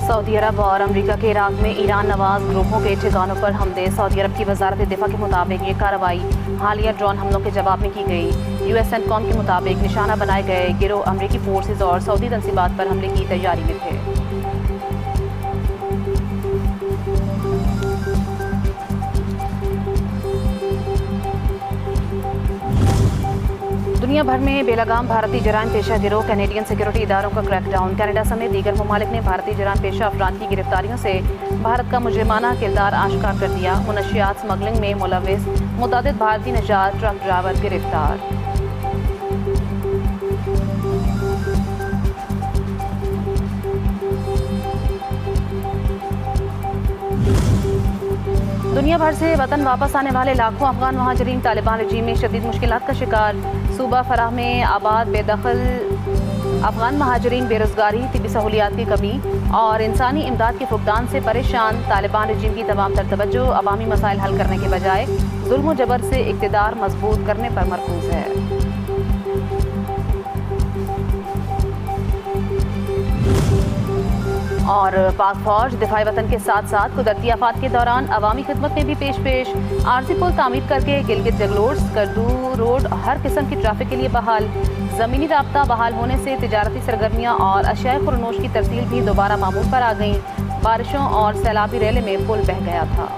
Saudi अरब और America के Iraq में ईरान नवाज ग्रुपों के ठिकानों पर हमले। सऊदी अरब की वजारत दिफा के मुताबिक ये कार्रवाई हालिया ड्रोन हमलों के जवाब में की गई। US-CENTCOM के मुताबिक निशाना बनाए गए गिरोह अमेरिकी फोर्सेज और सऊदी तंसीबात पर हमले की तैयारी में थे। दुनिया भर में बेलगाम भारतीय जराइम पेशा गिरोह कैनेडियन सिक्योरिटी इदारों का क्रैकडाउन। कनाडा समेत दीगर ममालिक ने भारतीय जराइम पेशा अफराद की गिरफ्तारियों से भारत का मुजरिमाना किरदार आश्कार कर दिया। मुनशियात स्मगलिंग में मुलविस मुतअद्दिद भारतीय नजात ट्रक ड्राइवर गिरफ्तार। दुनिया भर से वतन वापस आने वाले लाखों अफगान महाजरीन तालिबान रजीम में शदीद मुश्किलात का शिकार। सूबा फराह में आबाद बेदखल अफगान महाजरीन बेरोजगारी, तिबी सहूलियात की कमी और इंसानी इमदाद के फुकदान से परेशान। तालिबान रजीम की तमाम तर तवज्जो अवामी मसाइल हल करने के बजाय जुल्म व जबर से इक़्तिदार मजबूत करने पर मरकूज है। और पाक फौज दिफाई वतन के साथ साथ कुदरती आफात के दौरान अवामी खिदमत में भी पेश आरजी पुल तामीर करके गिलगित जगलोर स्कर्दू रोड हर किस्म की ट्रैफिक के लिए बहाल। ज़मीनी राब्ता बहाल होने से तिजारती सरगर्मियाँ और अशियाए खुरनोश की तरसील भी दोबारा मामूल पर आ गईं। बारिशों और सैलाबी रैले में पुल बह गया था।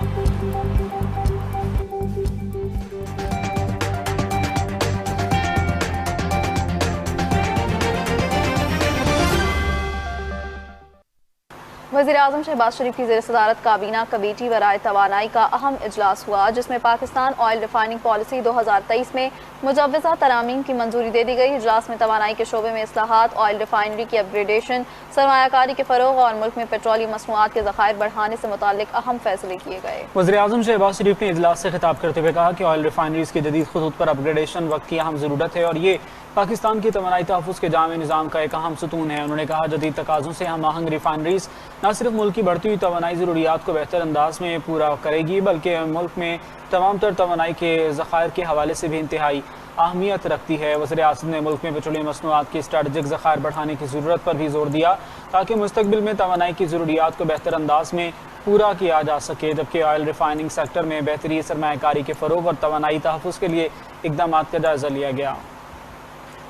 वज़ीर-ए-आज़म शहबाज शरीफ की ज़ेर-ए-सदारत काबीना कमेटी बराए तवानाई का अहम इजलास हुआ, जिसमें पाकिस्तान ऑयल रिफाइनिंग पॉलिसी 2023 में मुजव्वज़ा तरामीम की मंजूरी दे दी गई। इजलास में तवानाई के शोबे में इस्लाहात, ऑयल रिफाइनरी की अपग्रेडेशन, सरमायाकारी के फ़रोग़ और मुल्क में पेट्रोलियम मसनूआत के ज़खायर बढ़ाने से मुताल्लिक अहम फैसले किए गए। वज़ीर-ए-आज़म शहबाज शरीफ ने इजलास से खिताब करते हुए कहा कि ऑयल रिफाइनरीज़ की जदीद खतूत पर अपग्रेडेशन वक्त की अहम ज़रूरत है और ये पाकिस्तान की तवानाई तहफ़्फ़ुज़ के जामे निज़ाम का एक अहम सतून है। उन्होंने कहा जदीद तकाज़ों से हम आहंग रिफाइनरीज़ न सिर्फ मुल्क की बढ़ती हुई तवानाई ज़रूरियात को बेहतर अंदाज में पूरा करेगी बल्कि मुल्क में तमाम तर तवानाई के ज़खायर के हवाले से भी इंतहाई अहमियत रखती है। वज़ीर-ए-आज़म ने मुल्क में पेट्रोलियम मसनूआत की स्ट्रेटजिक ज़खायर बढ़ाने की ज़रूरत पर भी जोर दिया ताकि मुस्तक़बिल में तवानाई की ज़रूरियात को बेहतर अंदाज में पूरा किया जा सके। जबकि ऑयल रिफाइनिंग सेक्टर में बेहतरी, सरमायाकारी के फ़रोग़ और तवानाई तहफ़्फ़ुज़ के लिए इक़दाम का जायज़ा लिया गया।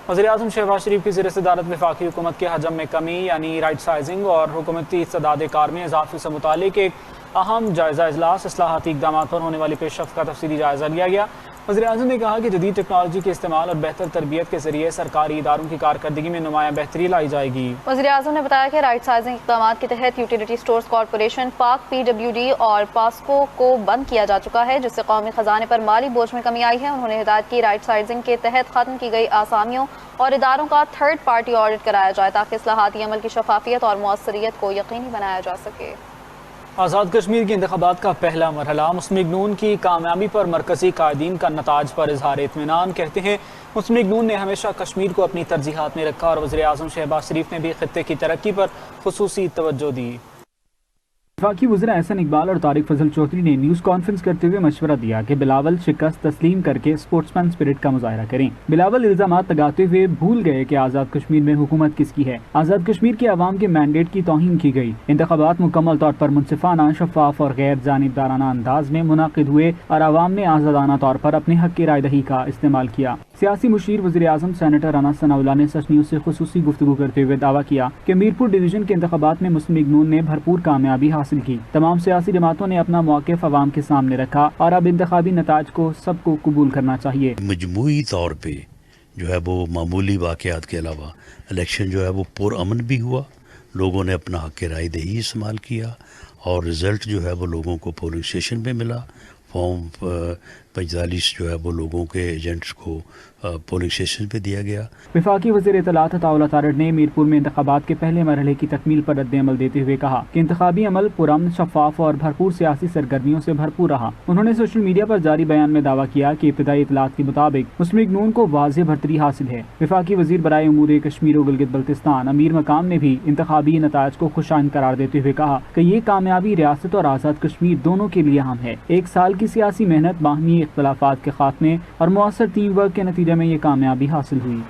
वज़ीर-ए-आज़म शहबाज शरीफ की ज़ेर-ए-सदारत वफ़ाक़ी हुकूमत के हजम में कमी यानी राइट साइजिंग और हुकूमती इस्तेदाद कार में इजाफ़े से मुतालिक एक अहम जायज़ा इजलास। इस्लाहाती इक़दामात पर होने वाली पेशरफ़्त का तफ़सीली जायज़ा लिया गया। वज़ीर-ए-आज़म ने कहा कि जदीद टेक्नोलॉजी के इस्तेमाल और बेहतर तरबियत के ज़रिए सरकारी इदारों की कारकर्दगी में नुमाया बेहतरी लाई जाएगी। वज़ीर-ए-आज़म ने बताया कि राइट साइजिंग इक़दाम के तहत यूटिलिटी स्टोर्स कॉरपोरेशन, पाक, PWD और पास्को को बंद किया जा चुका है, जिससे कौमी खजाने पर माली बोझ में कमी आई है। उन्होंने हिदायत की राइट साइजिंग के तहत ख़त्म की गई आसामियों और इदारों का थर्ड पार्टी ऑडिट कराया जाए ताकि इस्लाहाती अमल की शफाफियत और मौसरियत को यकीनी बनाया जा सके। आज़ाद कश्मीर के इंतख़ाबात का पहला मरहला मुस्लिम लीग नून की कामयाबी पर मरकज़ी कायदीन का नताज पर इज़हार इत्मीनान। कहते हैं मुस्लिम लीग नून ने हमेशा कश्मीर को अपनी तरजीहात में रखा और वज़ीर-ए-आज़म शहबाज शरीफ ने भी खित्ते की तरक्की पर खुसूसी तवज्जो दी। वफाकी वज़ीर एहसन इकबाल और तारिक फजल चौधरी ने न्यूज़ कॉन्फ्रेंस करते हुए मशवरा दिया कि बिलावल शिकस्त तस्लीम करके स्पोर्ट्समैन स्पिरिट का मुजाहरा करें। बिलावल इल्जामात लगाते हुए भूल गए कि आज़ाद कश्मीर में हुकूमत किसकी है। आज़ाद कश्मीर के अवाम के मैंडेट की तौहीन की गई। इंतखाबात मुकम्मल तौर पर मुनसिफाना, शफाफ और गैर जानिबदाराना अंदाज में मुनाकिद हुए और अवाम ने आज़ादाना तौर पर अपने हक की राय दही का इस्तेमाल किया। सियासी मुशीर वज़ीर-ए-आज़म सेनेटर राना सनाउल्लाह ने सच न्यूज़ से खुसूसी गुफ्तगू करते हुए दावा किया कि मीरपुर डिवीजन के इंतखाबात में मुस्लिम लीग नून ने भरपूर कामयाबी हासिल की। तमाम सियासी जमातों ने अपना मौक़िफ़ अवाम के सामने रखा और अब इंतखाबी नताज को सबको कबूल करना चाहिए। मजमूई तौर पे जो है वो मामूली वाक़यात के अलावा इलेक्शन जो है वो पुरअमन भी हुआ, लोगों ने अपना हक़ राय दही इस्तेमाल किया और रिज़ल्ट जो है वो लोगों को पोलिंग स्टेशन पे मिला। फॉर्म 45 जो है वो लोगों के एजेंट्स को पोलिंग स्टेशन पे दिया गया। वफाकी वज़ीर इत्तलात अताउल्ला तारड़ ने मीरपुर में इंतखाबात के पहले मरहले की तकमील पर रद्द-ए-अमल देते हुए कहा कि इंतखाबी अमल पुरअमन, शफाफ और भरपूर सियासी सरगर्मियों से भरपूर रहा। उन्होंने सोशल मीडिया पर जारी बयान में दावा किया कि इब्तदाई इत्तलात के मुताबिक मुस्लिम लीग नून को वाज़ेह बढ़तरी हासिल है। वफाकी वज़ीर बराए उमूर कश्मीर और गिलगित बल्तिस्तान अमीर मकाम ने भी इंतखाबी नताज को खुशाइन करार देते हुए कहा कि ये कामयाबी रियासत और आज़ाद कश्मीर दोनों के लिए अहम है। एक साल की सियासी मेहनत, बाहमी इख्तलाफात के खात्मे और मुअस्सर टीम वर्क के नतीजे में ये कामयाबी हासिल हुई।